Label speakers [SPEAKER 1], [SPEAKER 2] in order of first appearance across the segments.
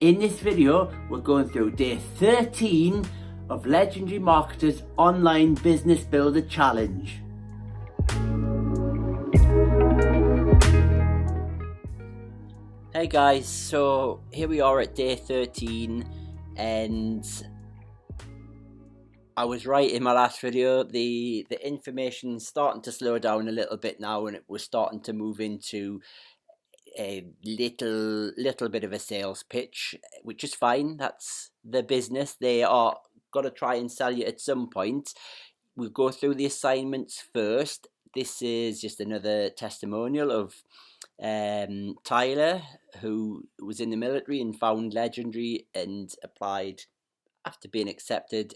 [SPEAKER 1] In this video, we're going through day 13 of Legendary Marketer's Online Business Builder Challenge. Hey guys, so here we are at day 13, and I was right in my last video. The information's starting to slow down a little bit now, and it was starting to move into a little bit of a sales pitch, which is fine. That's the business. They are got to try and sell you at some point. We'll go through the assignments first. This is just another testimonial of Tyler, who was in the military and found Legendary and applied after being accepted.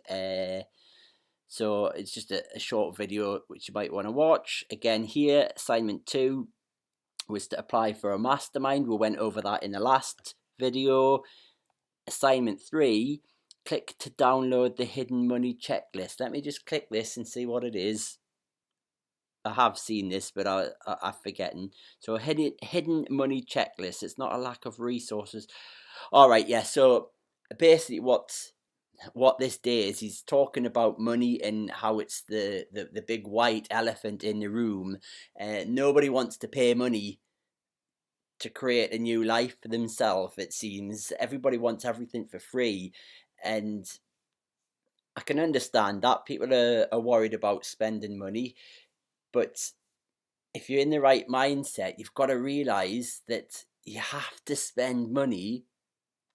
[SPEAKER 1] So it's just a short video which you might want to watch. Again, here, assignment 2 was to apply for a mastermind. We went over that in the last video. Assignment 3, click to download the hidden money checklist. Let me just click this and see what it is. I have seen this, but I've forgotten. So hidden money checklist. It's not a lack of resources. All right, yeah. So basically, what this day is, he's talking about money and how it's the big white elephant in the room. Nobody wants to pay money to create a new life for themselves, it seems. Everybody wants everything for free, and I can understand that. People are worried about spending money, but if you're in the right mindset, you've got to realize that you have to spend money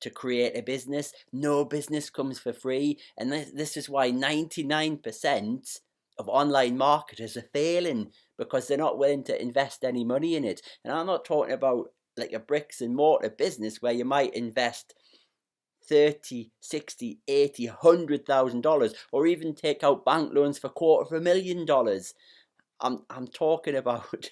[SPEAKER 1] to create a business. No business comes for free, and this is why 99% of online marketers are failing, because they're not willing to invest any money in it. And I'm not talking about like a bricks and mortar business where you might invest 30, 60, 80, $100,000, or even take out bank loans for $250,000. I'm talking about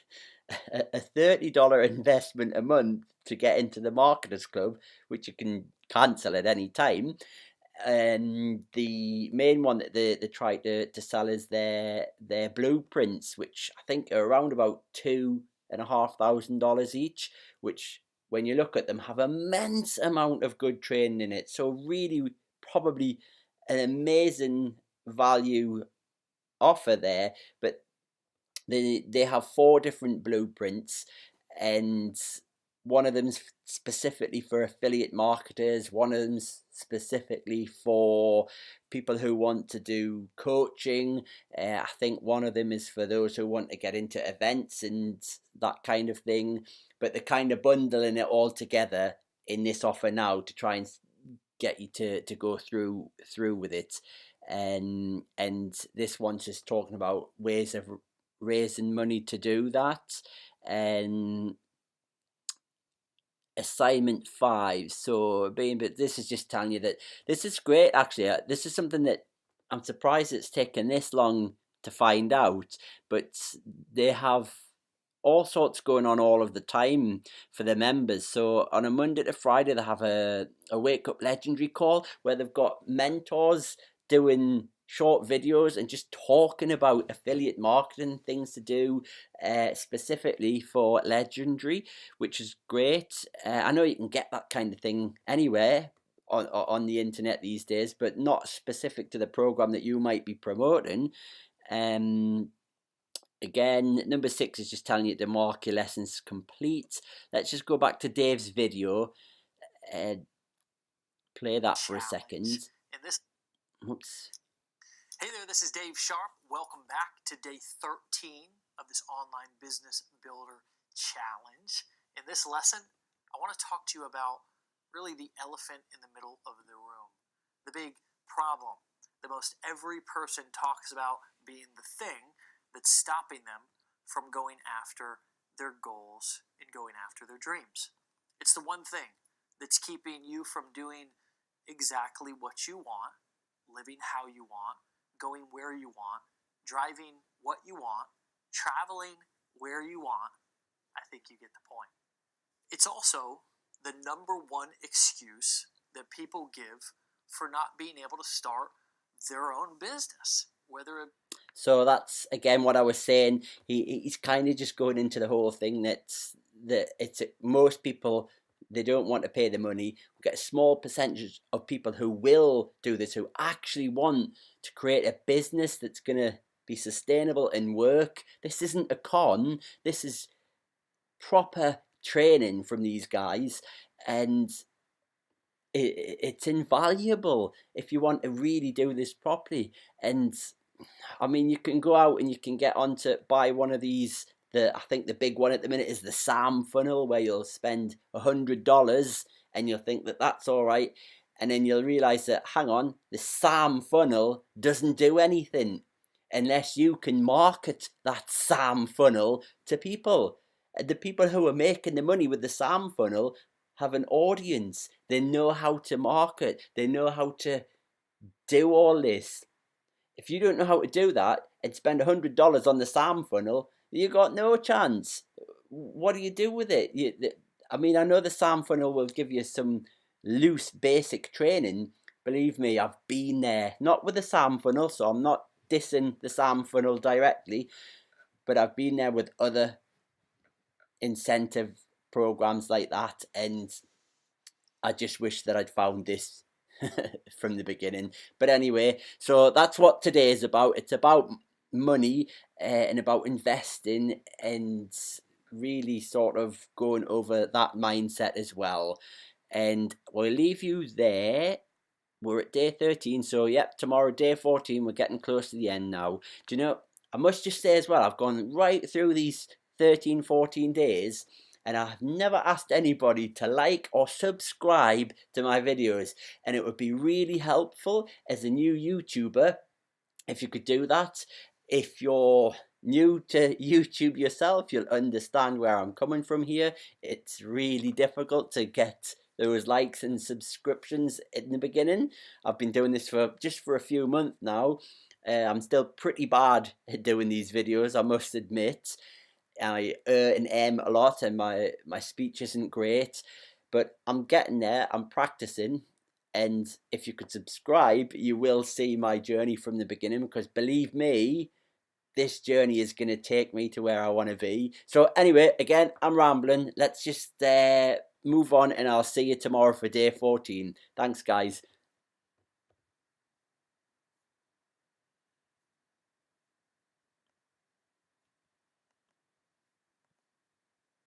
[SPEAKER 1] a $30 investment a month to get into the Marketers Club, which you can cancel at any time. And the main one that they try to sell is their blueprints, which I think are around about $2,500 each, which when you look at them have immense amount of good training in it. So really probably an amazing value offer there. But they have 4 different blueprints, and one of them's specifically for affiliate marketers, one of them's specifically for people who want to do coaching. I think one of them is for those who want to get into events and that kind of thing. But they're kind of bundling it all together in this offer now to try and get you to go through with it. And this one's just talking about ways of raising money to do that. And assignment 5, but this is just telling you that this is great. Actually, this is something that I'm surprised it's taken this long to find out, but they have all sorts going on all of the time for their members. So on a Monday to Friday, they have a Wake Up Legendary call where they've got mentors doing short videos and just talking about affiliate marketing, things to do specifically for Legendary, which is great. I know you can get that kind of thing anywhere on the internet these days, but not specific to the program that you might be promoting. Again, number 6 is just telling you to mark your lessons complete. Let's just go back to Dave's video and play that for a second. Oops.
[SPEAKER 2] Hey there, this is Dave Sharp. Welcome back to day 13 of this Online Business Builder Challenge. In this lesson, I want to talk to you about really the elephant in the middle of the room. The big problem that most every person talks about being the thing that's stopping them from going after their goals and going after their dreams. It's the one thing that's keeping you from doing exactly what you want, living how you want, going where you want, driving what you want, traveling where you want. I think you get the point. It's also the number one excuse that people give for not being able to start their own business.
[SPEAKER 1] So that's again what I was saying. He's kind of just going into the whole thing that it's most people they don't want to pay the money. We get a small percentage of people who will do this, who actually want to create a business that's going to be sustainable and work. This isn't a con. This is proper training from these guys, and it's invaluable if you want to really do this properly. And I mean, you can go out and you can get on to buy one of these. I think the big one at the minute is the SAM funnel, where you'll spend $100 and you'll think that that's all right, and then you'll realize that, hang on, the SAM funnel doesn't do anything unless you can market that SAM funnel to people. And the people who are making the money with the SAM funnel have an audience. They know how to market. They know how to do all this. If you don't know how to do that and spend $100 on the SAM funnel, you got no chance. What do you do with it? I mean, I know the SAM funnel will give you some loose basic training. Believe me, I've been there. Not with the SAM funnel, so I'm not dissing the SAM funnel directly, but I've been there with other incentive programs like that, and I just wish that I'd found this from the beginning. But anyway, so that's what today is about. It's about money and about investing, and really sort of going over that mindset as well. And we'll leave you there. We're at day 13, so yep, tomorrow day 14. We're getting close to the end now. Do you know, I must just say as well, I've gone right through these 13, 14 days, and I've never asked anybody to like or subscribe to my videos, and it would be really helpful as a new YouTuber if you could do that. If you're new to YouTube yourself, you'll understand where I'm coming from here. It's really difficult to get those likes and subscriptions in the beginning. I've been doing this for just a few months now. I'm still pretty bad at doing these videos, I must admit. I and M a lot, and my speech isn't great, but I'm getting there. I'm practicing, and if you could subscribe, you will see my journey from the beginning, because believe me, this journey is going to take me to where I want to be. So anyway, again, I'm rambling. Let's just move on, and I'll see you tomorrow for day 14. Thanks, guys.